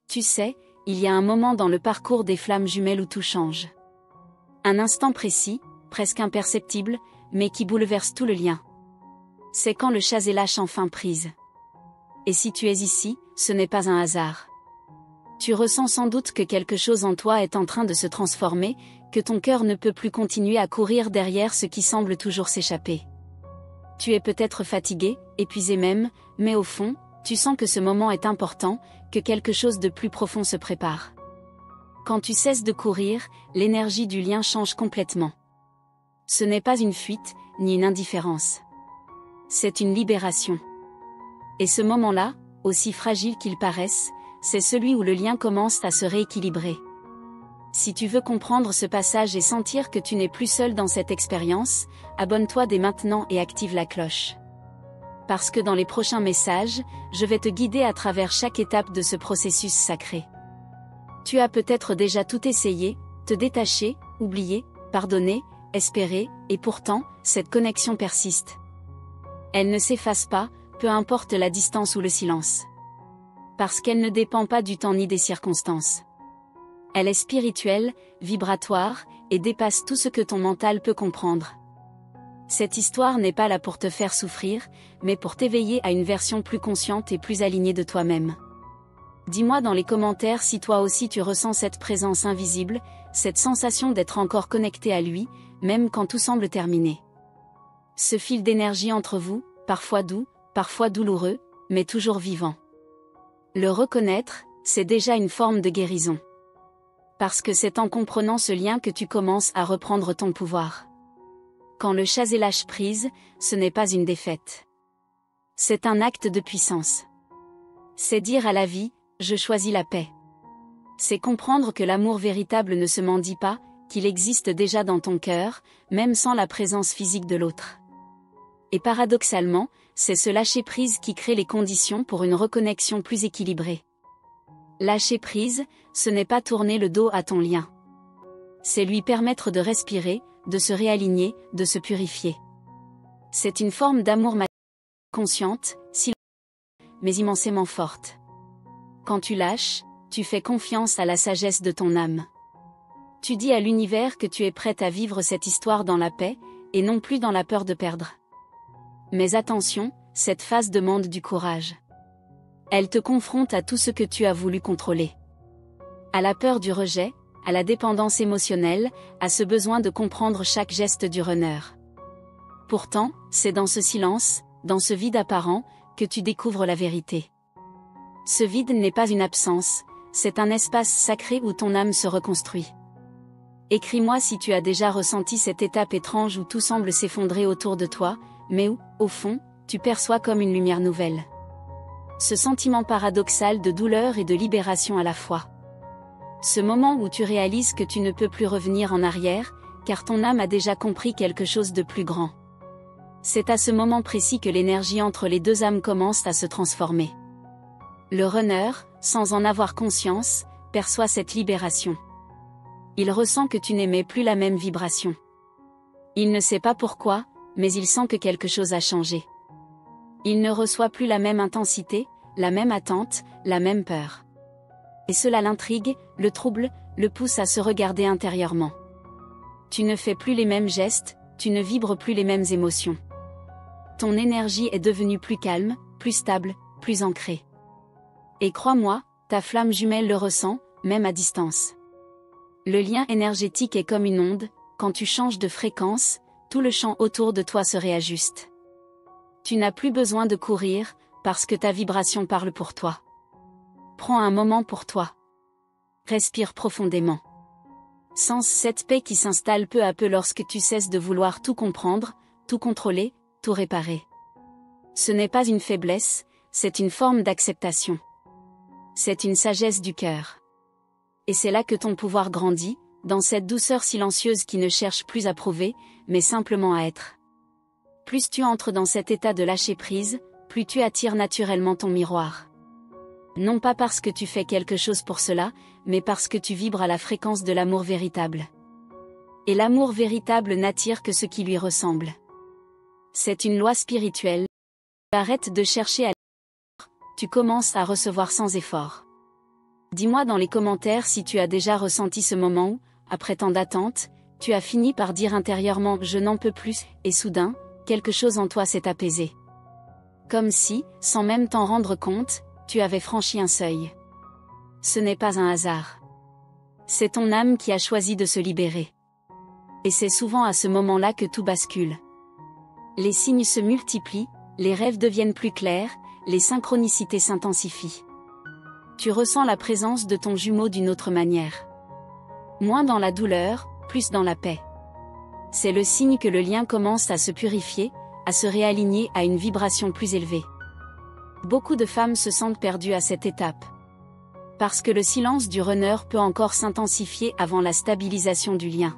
Tu sais, il y a un moment dans le parcours des flammes jumelles où tout change. Un instant précis, presque imperceptible, mais qui bouleverse tout le lien. C'est quand le chassé lâche enfin prise. Et si tu es ici, ce n'est pas un hasard. Tu ressens sans doute que quelque chose en toi est en train de se transformer, que ton cœur ne peut plus continuer à courir derrière ce qui semble toujours s'échapper. Tu es peut-être fatigué, épuisé même, mais au fond, tu sens que ce moment est important, que quelque chose de plus profond se prépare. Quand tu cesses de courir, l'énergie du lien change complètement. Ce n'est pas une fuite, ni une indifférence. C'est une libération. Et ce moment-là, aussi fragile qu'il paraisse, c'est celui où le lien commence à se rééquilibrer. Si tu veux comprendre ce passage et sentir que tu n'es plus seul dans cette expérience, abonne-toi dès maintenant et active la cloche. Parce que dans les prochains messages, je vais te guider à travers chaque étape de ce processus sacré. Tu as peut-être déjà tout essayé, te détacher, oublier, pardonner, espérer, et pourtant, cette connexion persiste. Elle ne s'efface pas, peu importe la distance ou le silence. Parce qu'elle ne dépend pas du temps ni des circonstances. Elle est spirituelle, vibratoire, et dépasse tout ce que ton mental peut comprendre. Cette histoire n'est pas là pour te faire souffrir, mais pour t'éveiller à une version plus consciente et plus alignée de toi-même. Dis-moi dans les commentaires si toi aussi tu ressens cette présence invisible, cette sensation d'être encore connecté à lui, même quand tout semble terminé. Ce fil d'énergie entre vous, parfois doux, parfois douloureux, mais toujours vivant. Le reconnaître, c'est déjà une forme de guérison. Parce que c'est en comprenant ce lien que tu commences à reprendre ton pouvoir. Quand le chassé lâche prise, ce n'est pas une défaite. C'est un acte de puissance. C'est dire à la vie, je choisis la paix. C'est comprendre que l'amour véritable ne se mendie pas, qu'il existe déjà dans ton cœur, même sans la présence physique de l'autre. Et paradoxalement, c'est ce lâcher-prise qui crée les conditions pour une reconnexion plus équilibrée. Lâcher prise, ce n'est pas tourner le dos à ton lien. C'est lui permettre de respirer, de se réaligner, de se purifier. C'est une forme d'amour consciente, mais immensément forte. Quand tu lâches, tu fais confiance à la sagesse de ton âme. Tu dis à l'univers que tu es prête à vivre cette histoire dans la paix, et non plus dans la peur de perdre. Mais attention, cette phase demande du courage. Elle te confronte à tout ce que tu as voulu contrôler. À la peur du rejet, à la dépendance émotionnelle, à ce besoin de comprendre chaque geste du runner. Pourtant, c'est dans ce silence, dans ce vide apparent, que tu découvres la vérité. Ce vide n'est pas une absence, c'est un espace sacré où ton âme se reconstruit. Écris-moi si tu as déjà ressenti cette étape étrange où tout semble s'effondrer autour de toi, mais où, au fond, tu perçois comme une lumière nouvelle. Ce sentiment paradoxal de douleur et de libération à la fois. Ce moment où tu réalises que tu ne peux plus revenir en arrière, car ton âme a déjà compris quelque chose de plus grand. C'est à ce moment précis que l'énergie entre les deux âmes commence à se transformer. Le runner, sans en avoir conscience, perçoit cette libération. Il ressent que tu n'émets plus la même vibration. Il ne sait pas pourquoi, mais il sent que quelque chose a changé. Il ne reçoit plus la même intensité, la même attente, la même peur. Et cela l'intrigue, le trouble, le pousse à se regarder intérieurement. Tu ne fais plus les mêmes gestes, tu ne vibres plus les mêmes émotions. Ton énergie est devenue plus calme, plus stable, plus ancrée. Et crois-moi, ta flamme jumelle le ressent, même à distance. Le lien énergétique est comme une onde, quand tu changes de fréquence, tout le champ autour de toi se réajuste. Tu n'as plus besoin de courir, parce que ta vibration parle pour toi. Prends un moment pour toi. Respire profondément. Sens cette paix qui s'installe peu à peu lorsque tu cesses de vouloir tout comprendre, tout contrôler, tout réparer. Ce n'est pas une faiblesse, c'est une forme d'acceptation. C'est une sagesse du cœur. Et c'est là que ton pouvoir grandit, dans cette douceur silencieuse qui ne cherche plus à prouver, mais simplement à être. Plus tu entres dans cet état de lâcher prise, plus tu attires naturellement ton miroir. Non pas parce que tu fais quelque chose pour cela, mais parce que tu vibres à la fréquence de l'amour véritable. Et l'amour véritable n'attire que ce qui lui ressemble. C'est une loi spirituelle. Arrête de chercher à tu commences à recevoir sans effort. Dis-moi dans les commentaires si tu as déjà ressenti ce moment où, après tant d'attente, tu as fini par dire intérieurement « je n'en peux plus » et soudain, quelque chose en toi s'est apaisé. Comme si, sans même t'en rendre compte, tu avais franchi un seuil. Ce n'est pas un hasard. C'est ton âme qui a choisi de se libérer. Et c'est souvent à ce moment-là que tout bascule. Les signes se multiplient, les rêves deviennent plus clairs, les synchronicités s'intensifient. Tu ressens la présence de ton jumeau d'une autre manière. Moins dans la douleur, plus dans la paix. C'est le signe que le lien commence à se purifier, à se réaligner à une vibration plus élevée. Beaucoup de femmes se sentent perdues à cette étape. Parce que le silence du runner peut encore s'intensifier avant la stabilisation du lien.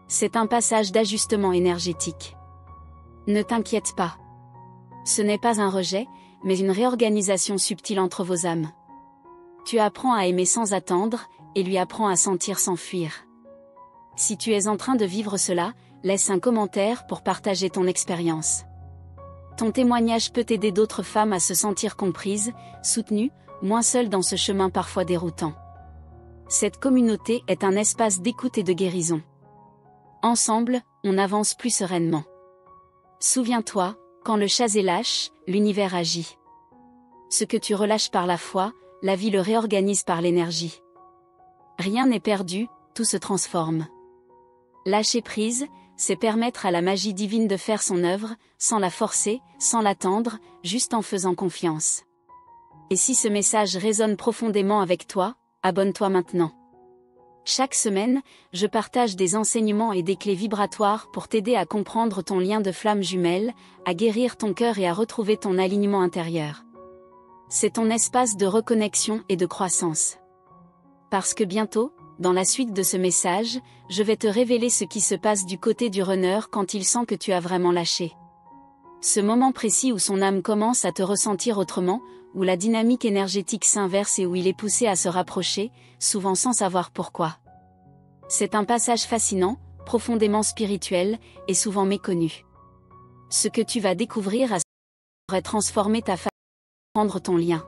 C'est un passage d'ajustement énergétique. Ne t'inquiète pas. Ce n'est pas un rejet, mais une réorganisation subtile entre vos âmes. Tu apprends à aimer sans attendre, et lui apprends à sentir sans fuir. Si tu es en train de vivre cela, laisse un commentaire pour partager ton expérience. Ton témoignage peut aider d'autres femmes à se sentir comprises, soutenues, moins seules dans ce chemin parfois déroutant. Cette communauté est un espace d'écoute et de guérison. Ensemble, on avance plus sereinement. Souviens-toi, quand le chasé lâche, l'univers agit. Ce que tu relâches par la foi, la vie le réorganise par l'énergie. Rien n'est perdu, tout se transforme. Lâcher prise, c'est permettre à la magie divine de faire son œuvre, sans la forcer, sans l'attendre, juste en faisant confiance. Et si ce message résonne profondément avec toi, abonne-toi maintenant. Chaque semaine, je partage des enseignements et des clés vibratoires pour t'aider à comprendre ton lien de flamme jumelle, à guérir ton cœur et à retrouver ton alignement intérieur. C'est ton espace de reconnexion et de croissance. Parce que bientôt, dans la suite de ce message, je vais te révéler ce qui se passe du côté du runner quand il sent que tu as vraiment lâché. Ce moment précis où son âme commence à te ressentir autrement, où la dynamique énergétique s'inverse et où il est poussé à se rapprocher, souvent sans savoir pourquoi. C'est un passage fascinant, profondément spirituel, et souvent méconnu. Ce que tu vas découvrir pourrait transformer ta façon de prendre ton lien.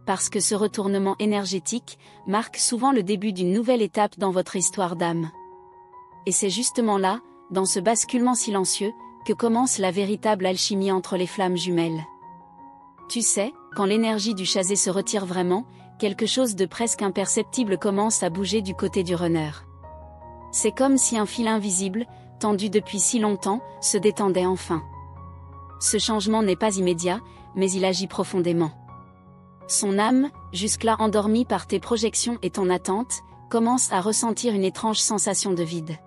Parce que ce retournement énergétique marque souvent le début d'une nouvelle étape dans votre histoire d'âme. Et c'est justement là, dans ce basculement silencieux, que commence la véritable alchimie entre les flammes jumelles. Tu sais, quand l'énergie du chasé se retire vraiment, quelque chose de presque imperceptible commence à bouger du côté du runner. C'est comme si un fil invisible, tendu depuis si longtemps, se détendait enfin. Ce changement n'est pas immédiat, mais il agit profondément. Son âme, jusque-là endormie par tes projections et ton attente, commence à ressentir une étrange sensation de vide.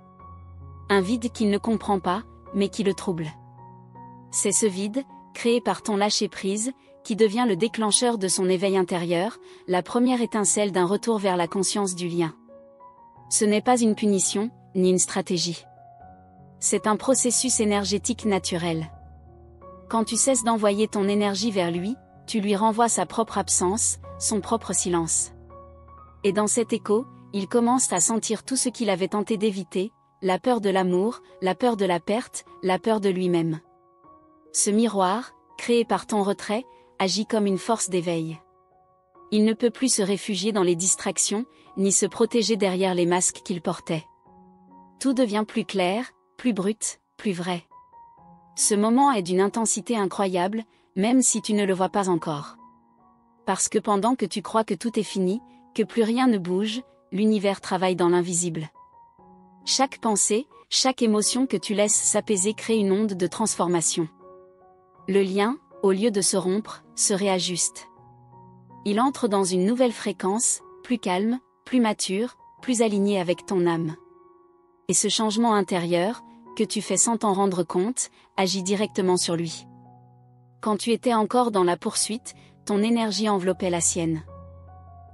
Un vide qu'il ne comprend pas, mais qui le trouble. C'est ce vide, créé par ton lâcher-prise, qui devient le déclencheur de son éveil intérieur, la première étincelle d'un retour vers la conscience du lien. Ce n'est pas une punition, ni une stratégie. C'est un processus énergétique naturel. Quand tu cesses d'envoyer ton énergie vers lui, tu lui renvoies sa propre absence, son propre silence. Et dans cet écho, il commence à sentir tout ce qu'il avait tenté d'éviter, la peur de l'amour, la peur de la perte, la peur de lui-même. Ce miroir, créé par ton retrait, agit comme une force d'éveil. Il ne peut plus se réfugier dans les distractions, ni se protéger derrière les masques qu'il portait. Tout devient plus clair, plus brut, plus vrai. Ce moment est d'une intensité incroyable, même si tu ne le vois pas encore. Parce que pendant que tu crois que tout est fini, que plus rien ne bouge, l'univers travaille dans l'invisible. Chaque pensée, chaque émotion que tu laisses s'apaiser crée une onde de transformation. Le lien, au lieu de se rompre, se réajuste. Il entre dans une nouvelle fréquence, plus calme, plus mature, plus alignée avec ton âme. Et ce changement intérieur, que tu fais sans t'en rendre compte, agit directement sur lui. Quand tu étais encore dans la poursuite, ton énergie enveloppait la sienne.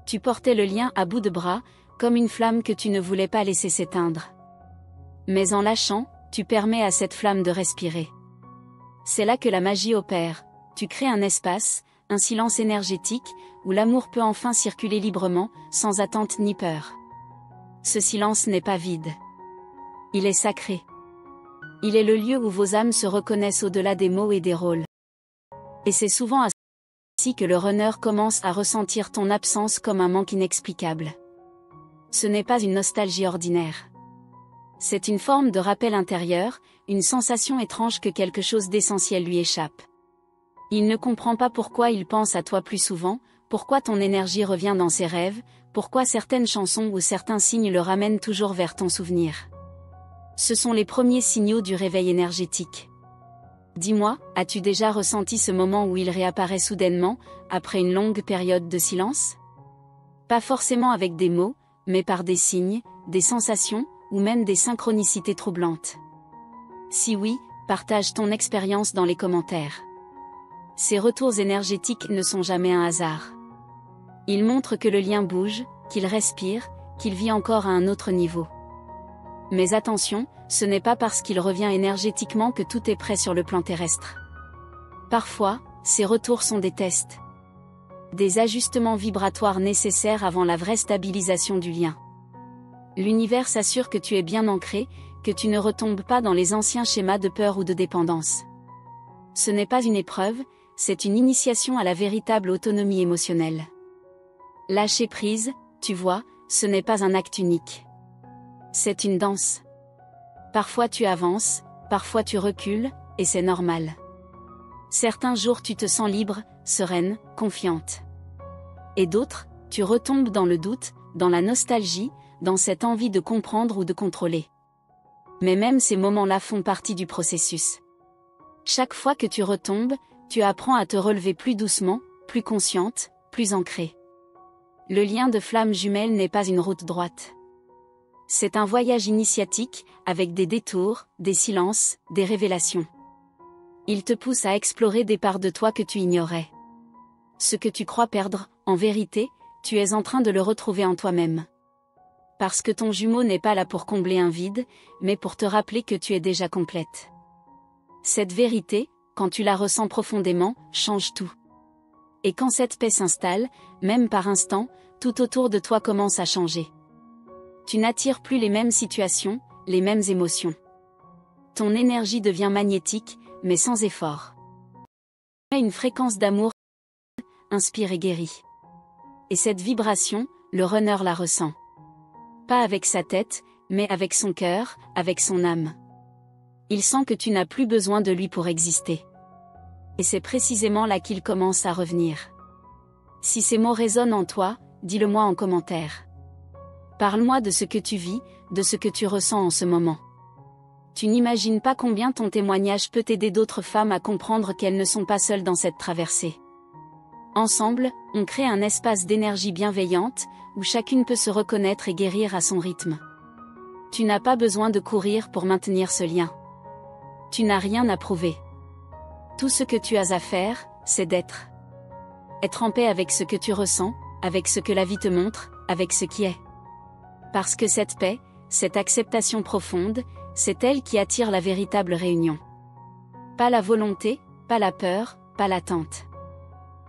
Tu portais le lien à bout de bras, comme une flamme que tu ne voulais pas laisser s'éteindre. Mais en lâchant, tu permets à cette flamme de respirer. C'est là que la magie opère, tu crées un espace, un silence énergétique, où l'amour peut enfin circuler librement, sans attente ni peur. Ce silence n'est pas vide. Il est sacré. Il est le lieu où vos âmes se reconnaissent au-delà des mots et des rôles. Et c'est souvent à ce ainsi que le runner commence à ressentir ton absence comme un manque inexplicable. Ce n'est pas une nostalgie ordinaire. C'est une forme de rappel intérieur, une sensation étrange que quelque chose d'essentiel lui échappe. Il ne comprend pas pourquoi il pense à toi plus souvent, pourquoi ton énergie revient dans ses rêves, pourquoi certaines chansons ou certains signes le ramènent toujours vers ton souvenir. Ce sont les premiers signaux du réveil énergétique. Dis-moi, as-tu déjà ressenti ce moment où il réapparaît soudainement, après une longue période de silence? Pas forcément avec des mots, mais par des signes, des sensations, ou même des synchronicités troublantes. Si oui, partage ton expérience dans les commentaires. Ces retours énergétiques ne sont jamais un hasard. Ils montrent que le lien bouge, qu'il respire, qu'il vit encore à un autre niveau. Mais attention, ce n'est pas parce qu'il revient énergétiquement que tout est prêt sur le plan terrestre. Parfois, ces retours sont des tests. Des ajustements vibratoires nécessaires avant la vraie stabilisation du lien. L'univers s'assure que tu es bien ancré, que tu ne retombes pas dans les anciens schémas de peur ou de dépendance. Ce n'est pas une épreuve, c'est une initiation à la véritable autonomie émotionnelle. Lâcher prise, tu vois, ce n'est pas un acte unique. C'est une danse. Parfois tu avances, parfois tu recules, et c'est normal. Certains jours tu te sens libre, sereine, confiante. Et d'autres, tu retombes dans le doute, dans la nostalgie, dans cette envie de comprendre ou de contrôler. Mais même ces moments-là font partie du processus. Chaque fois que tu retombes, tu apprends à te relever plus doucement, plus consciente, plus ancrée. Le lien de flamme jumelle n'est pas une route droite. C'est un voyage initiatique, avec des détours, des silences, des révélations. Il te pousse à explorer des parts de toi que tu ignorais. Ce que tu crois perdre, en vérité, tu es en train de le retrouver en toi-même. Parce que ton jumeau n'est pas là pour combler un vide, mais pour te rappeler que tu es déjà complète. Cette vérité, quand tu la ressens profondément, change tout. Et quand cette paix s'installe, même par instant, tout autour de toi commence à changer. Tu n'attires plus les mêmes situations, les mêmes émotions. Ton énergie devient magnétique, mais sans effort. Une fréquence d'amour inspire et guérit. Et cette vibration, le runner la ressent. Pas avec sa tête, mais avec son cœur, avec son âme. Il sent que tu n'as plus besoin de lui pour exister. Et c'est précisément là qu'il commence à revenir. Si ces mots résonnent en toi, dis-le-moi en commentaire. Parle-moi de ce que tu vis, de ce que tu ressens en ce moment. Tu n'imagines pas combien ton témoignage peut aider d'autres femmes à comprendre qu'elles ne sont pas seules dans cette traversée. Ensemble, on crée un espace d'énergie bienveillante, où chacune peut se reconnaître et guérir à son rythme. Tu n'as pas besoin de courir pour maintenir ce lien. Tu n'as rien à prouver. Tout ce que tu as à faire, c'est d'être. Être en paix avec ce que tu ressens, avec ce que la vie te montre, avec ce qui est. Parce que cette paix, cette acceptation profonde, c'est elle qui attire la véritable réunion. Pas la volonté, pas la peur, pas l'attente.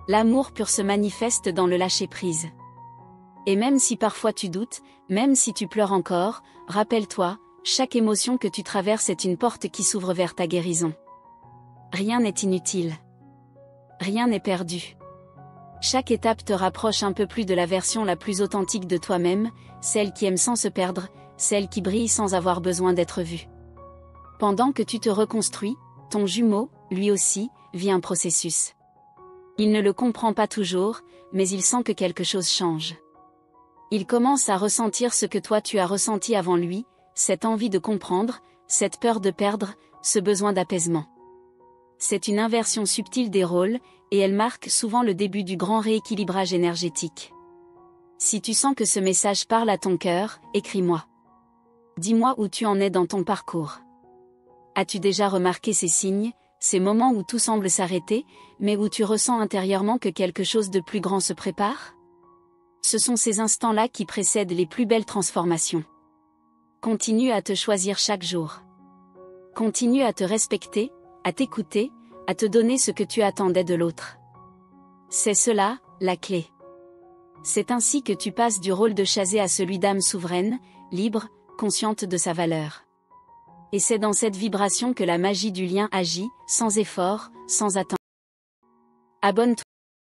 L'amour pur se manifeste dans le lâcher-prise. Et même si parfois tu doutes, même si tu pleures encore, rappelle-toi, chaque émotion que tu traverses est une porte qui s'ouvre vers ta guérison. Rien n'est inutile. Rien n'est perdu. Chaque étape te rapproche un peu plus de la version la plus authentique de toi-même, celle qui aime sans se perdre, celle qui brille sans avoir besoin d'être vue. Pendant que tu te reconstruis, ton jumeau, lui aussi, vit un processus. Il ne le comprend pas toujours, mais il sent que quelque chose change. Il commence à ressentir ce que toi tu as ressenti avant lui, cette envie de comprendre, cette peur de perdre, ce besoin d'apaisement. C'est une inversion subtile des rôles, et elle marque souvent le début du grand rééquilibrage énergétique. Si tu sens que ce message parle à ton cœur, écris-moi. Dis-moi où tu en es dans ton parcours. As-tu déjà remarqué ces signes, ces moments où tout semble s'arrêter, mais où tu ressens intérieurement que quelque chose de plus grand se prépare? Ce sont ces instants-là qui précèdent les plus belles transformations. Continue à te choisir chaque jour. Continue à te respecter, à t'écouter, à te donner ce que tu attendais de l'autre. C'est cela, la clé. C'est ainsi que tu passes du rôle de chasée à celui d'âme souveraine, libre, consciente de sa valeur. Et c'est dans cette vibration que la magie du lien agit, sans effort, sans attente. Abonne-toi.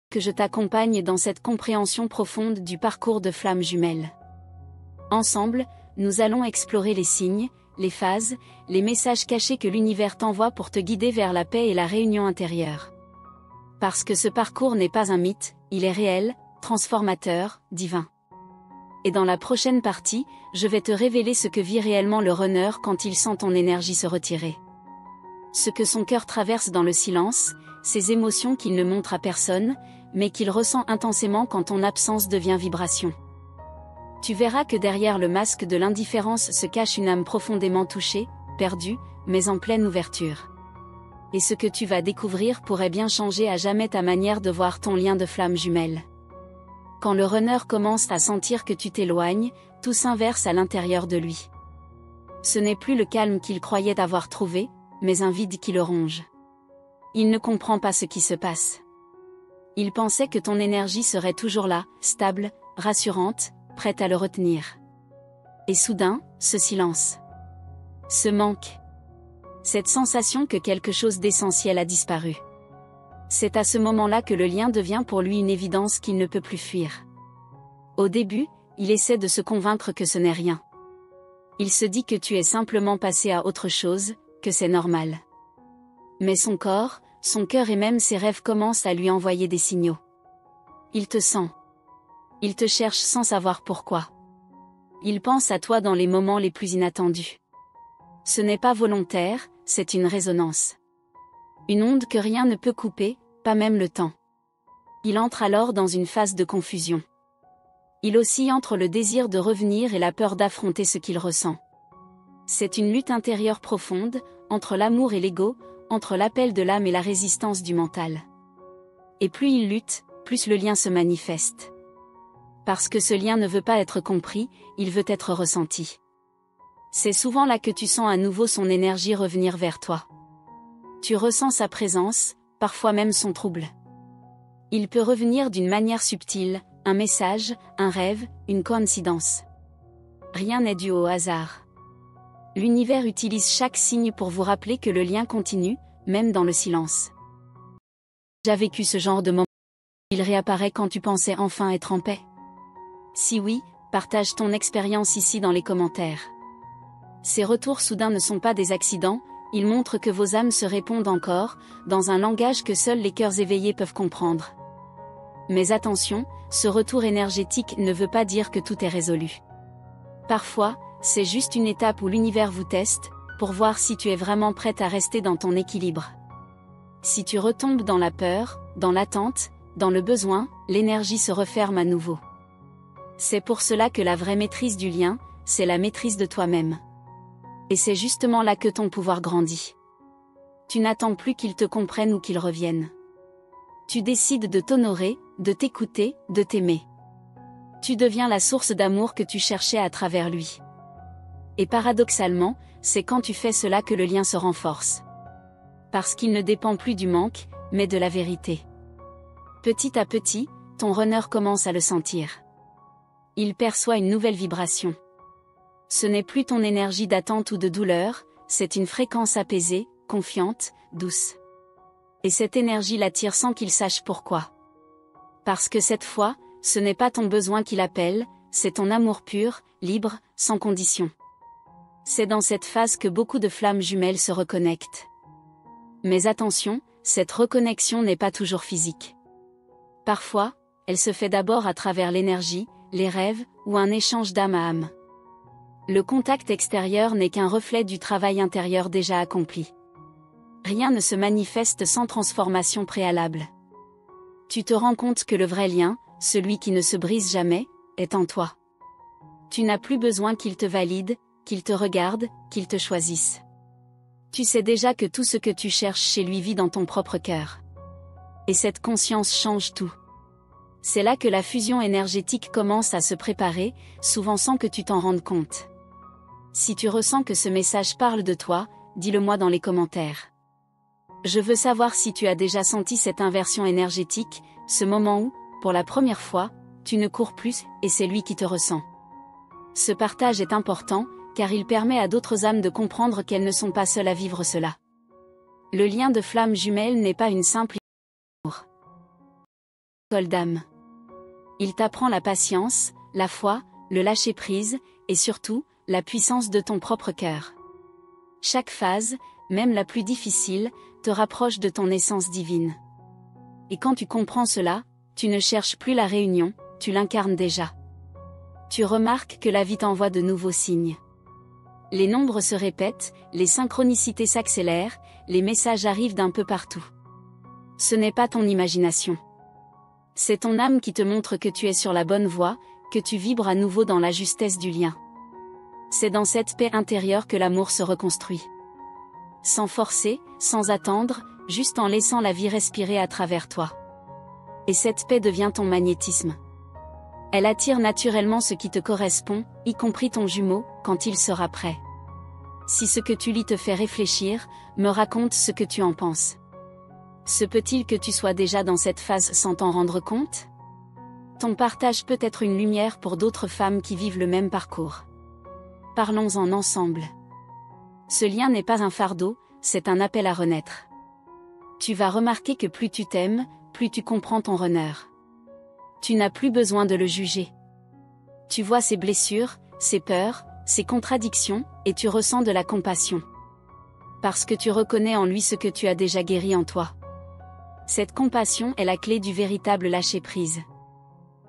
que je t'accompagne dans cette compréhension profonde du parcours de flamme jumelle. Ensemble, nous allons explorer les signes, les phases, les messages cachés que l'univers t'envoie pour te guider vers la paix et la réunion intérieure. Parce que ce parcours n'est pas un mythe, il est réel, transformateur, divin. Et dans la prochaine partie, je vais te révéler ce que vit réellement le runner quand il sent ton énergie se retirer. Ce que son cœur traverse dans le silence, ces émotions qu'il ne montre à personne, mais qu'il ressent intensément quand ton absence devient vibration. Tu verras que derrière le masque de l'indifférence se cache une âme profondément touchée, perdue, mais en pleine ouverture. Et ce que tu vas découvrir pourrait bien changer à jamais ta manière de voir ton lien de flamme jumelle. Quand le runner commence à sentir que tu t'éloignes, tout s'inverse à l'intérieur de lui. Ce n'est plus le calme qu'il croyait avoir trouvé, mais un vide qui le ronge. Il ne comprend pas ce qui se passe. Il pensait que ton énergie serait toujours là, stable, rassurante, prête à le retenir. Et soudain, ce silence. Ce manque. Cette sensation que quelque chose d'essentiel a disparu. C'est à ce moment-là que le lien devient pour lui une évidence qu'il ne peut plus fuir. Au début, il essaie de se convaincre que ce n'est rien. Il se dit que tu es simplement passé à autre chose, que c'est normal. Mais son corps, son cœur et même ses rêves commencent à lui envoyer des signaux. Il te sent. Il te cherche sans savoir pourquoi. Il pense à toi dans les moments les plus inattendus. Ce n'est pas volontaire, c'est une résonance. Une onde que rien ne peut couper, pas même le temps. Il entre alors dans une phase de confusion. Il oscille entre le désir de revenir et la peur d'affronter ce qu'il ressent. C'est une lutte intérieure profonde, entre l'amour et l'ego, entre l'appel de l'âme et la résistance du mental. Et plus il lutte, plus le lien se manifeste. Parce que ce lien ne veut pas être compris, il veut être ressenti. C'est souvent là que tu sens à nouveau son énergie revenir vers toi. Tu ressens sa présence, parfois même son trouble. Il peut revenir d'une manière subtile, un message, un rêve, une coïncidence. Rien n'est dû au hasard. L'univers utilise chaque signe pour vous rappeler que le lien continue, même dans le silence. J'ai vécu ce genre de moment. Il réapparaît quand tu pensais enfin être en paix. Si oui, partage ton expérience ici dans les commentaires. Ces retours soudains ne sont pas des accidents, ils montrent que vos âmes se répondent encore, dans un langage que seuls les cœurs éveillés peuvent comprendre. Mais attention, ce retour énergétique ne veut pas dire que tout est résolu. Parfois, c'est juste une étape où l'univers vous teste, pour voir si tu es vraiment prête à rester dans ton équilibre. Si tu retombes dans la peur, dans l'attente, dans le besoin, l'énergie se referme à nouveau. C'est pour cela que la vraie maîtrise du lien, c'est la maîtrise de toi-même. Et c'est justement là que ton pouvoir grandit. Tu n'attends plus qu'il te comprenne ou qu'il revienne. Tu décides de t'honorer, de t'écouter, de t'aimer. Tu deviens la source d'amour que tu cherchais à travers lui. Et paradoxalement, c'est quand tu fais cela que le lien se renforce. Parce qu'il ne dépend plus du manque, mais de la vérité. Petit à petit, ton runner commence à le sentir. Il perçoit une nouvelle vibration. Ce n'est plus ton énergie d'attente ou de douleur, c'est une fréquence apaisée, confiante, douce. Et cette énergie l'attire sans qu'il sache pourquoi. Parce que cette fois, ce n'est pas ton besoin qui l'appelle, c'est ton amour pur, libre, sans condition. C'est dans cette phase que beaucoup de flammes jumelles se reconnectent. Mais attention, cette reconnexion n'est pas toujours physique. Parfois, elle se fait d'abord à travers l'énergie, les rêves, ou un échange d'âme à âme. Le contact extérieur n'est qu'un reflet du travail intérieur déjà accompli. Rien ne se manifeste sans transformation préalable. Tu te rends compte que le vrai lien, celui qui ne se brise jamais, est en toi. Tu n'as plus besoin qu'il te valide, qu'il te regarde, qu'il te choisisse. Tu sais déjà que tout ce que tu cherches chez lui vit dans ton propre cœur. Et cette conscience change tout. C'est là que la fusion énergétique commence à se préparer, souvent sans que tu t'en rendes compte. Si tu ressens que ce message parle de toi, dis-le-moi dans les commentaires. Je veux savoir si tu as déjà senti cette inversion énergétique, ce moment où, pour la première fois, tu ne cours plus, et c'est lui qui te ressent. Ce partage est important, car il permet à d'autres âmes de comprendre qu'elles ne sont pas seules à vivre cela. Le lien de flamme jumelle n'est pas une simple d'âme. Il t'apprend la patience, la foi, le lâcher-prise, et surtout, la puissance de ton propre cœur. Chaque phase, même la plus difficile, te rapproche de ton essence divine. Et quand tu comprends cela, tu ne cherches plus la réunion, tu l'incarnes déjà. Tu remarques que la vie t'envoie de nouveaux signes. Les nombres se répètent, les synchronicités s'accélèrent, les messages arrivent d'un peu partout. Ce n'est pas ton imagination. C'est ton âme qui te montre que tu es sur la bonne voie, que tu vibres à nouveau dans la justesse du lien. C'est dans cette paix intérieure que l'amour se reconstruit. Sans forcer, sans attendre, juste en laissant la vie respirer à travers toi. Et cette paix devient ton magnétisme. Elle attire naturellement ce qui te correspond, y compris ton jumeau, quand il sera prêt. Si ce que tu lis te fait réfléchir, me raconte ce que tu en penses. Se peut-il que tu sois déjà dans cette phase sans t'en rendre compte? Ton partage peut être une lumière pour d'autres femmes qui vivent le même parcours. Parlons-en ensemble. Ce lien n'est pas un fardeau, c'est un appel à renaître. Tu vas remarquer que plus tu t'aimes, plus tu comprends ton runner. Tu n'as plus besoin de le juger. Tu vois ses blessures, ses peurs, ses contradictions, et tu ressens de la compassion. Parce que tu reconnais en lui ce que tu as déjà guéri en toi. Cette compassion est la clé du véritable lâcher-prise.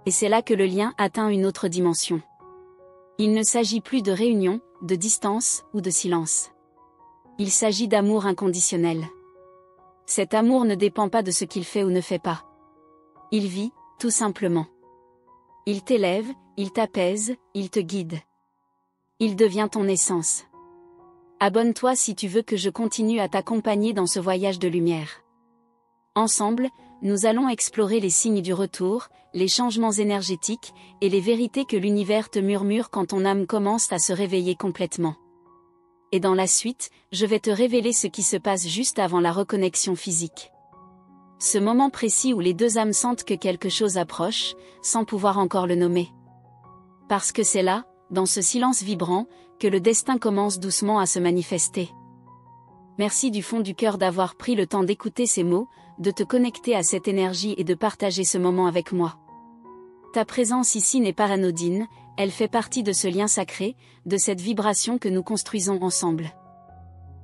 Et c'est là que le lien atteint une autre dimension. Il ne s'agit plus de réunion, de distance ou de silence. Il s'agit d'amour inconditionnel. Cet amour ne dépend pas de ce qu'il fait ou ne fait pas. Il vit, tout simplement. Il t'élève, il t'apaise, il te guide. Il devient ton essence. Abonne-toi si tu veux que je continue à t'accompagner dans ce voyage de lumière. Ensemble, nous allons explorer les signes du retour, les changements énergétiques, et les vérités que l'univers te murmure quand ton âme commence à se réveiller complètement. Et dans la suite, je vais te révéler ce qui se passe juste avant la reconnexion physique. Ce moment précis où les deux âmes sentent que quelque chose approche, sans pouvoir encore le nommer. Parce que c'est là, dans ce silence vibrant, que le destin commence doucement à se manifester. Merci du fond du cœur d'avoir pris le temps d'écouter ces mots, de te connecter à cette énergie et de partager ce moment avec moi. Ta présence ici n'est pas anodine, elle fait partie de ce lien sacré, de cette vibration que nous construisons ensemble.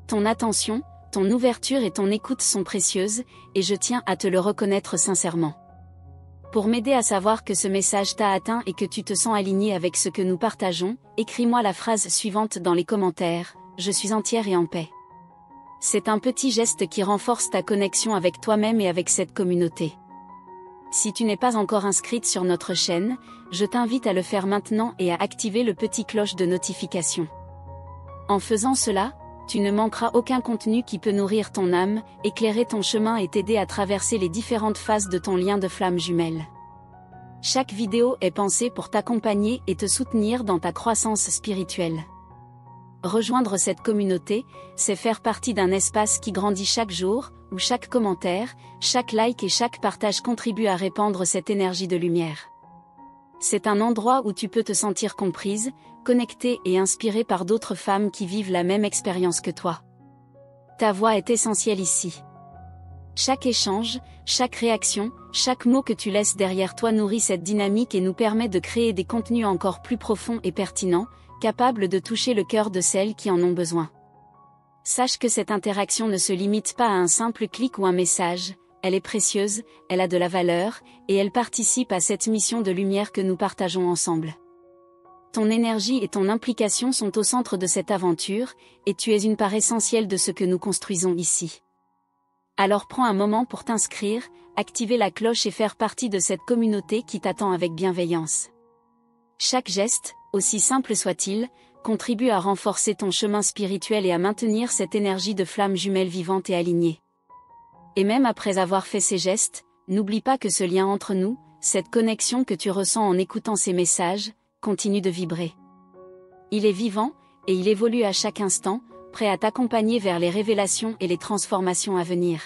Ton attention, ton ouverture et ton écoute sont précieuses, et je tiens à te le reconnaître sincèrement. Pour m'aider à savoir que ce message t'a atteint et que tu te sens aligné avec ce que nous partageons, écris-moi la phrase suivante dans les commentaires: je suis entière et en paix. C'est un petit geste qui renforce ta connexion avec toi-même et avec cette communauté. Si tu n'es pas encore inscrite sur notre chaîne, je t'invite à le faire maintenant et à activer le petit cloche de notification. En faisant cela, tu ne manqueras aucun contenu qui peut nourrir ton âme, éclairer ton chemin et t'aider à traverser les différentes phases de ton lien de flamme jumelle. Chaque vidéo est pensée pour t'accompagner et te soutenir dans ta croissance spirituelle. Rejoindre cette communauté, c'est faire partie d'un espace qui grandit chaque jour, où chaque commentaire, chaque like et chaque partage contribuent à répandre cette énergie de lumière. C'est un endroit où tu peux te sentir comprise, connectée et inspirée par d'autres femmes qui vivent la même expérience que toi. Ta voix est essentielle ici. Chaque échange, chaque réaction, chaque mot que tu laisses derrière toi nourrit cette dynamique et nous permet de créer des contenus encore plus profonds et pertinents, capables de toucher le cœur de celles qui en ont besoin. Sache que cette interaction ne se limite pas à un simple clic ou un message, elle est précieuse, elle a de la valeur, et elle participe à cette mission de lumière que nous partageons ensemble. Ton énergie et ton implication sont au centre de cette aventure, et tu es une part essentielle de ce que nous construisons ici. Alors prends un moment pour t'inscrire, activer la cloche et faire partie de cette communauté qui t'attend avec bienveillance. Chaque geste, aussi simple soit-il, contribue à renforcer ton chemin spirituel et à maintenir cette énergie de flamme jumelle vivante et alignée. Et même après avoir fait ces gestes, n'oublie pas que ce lien entre nous, cette connexion que tu ressens en écoutant ces messages, continue de vibrer. Il est vivant, et il évolue à chaque instant, prêt à t'accompagner vers les révélations et les transformations à venir.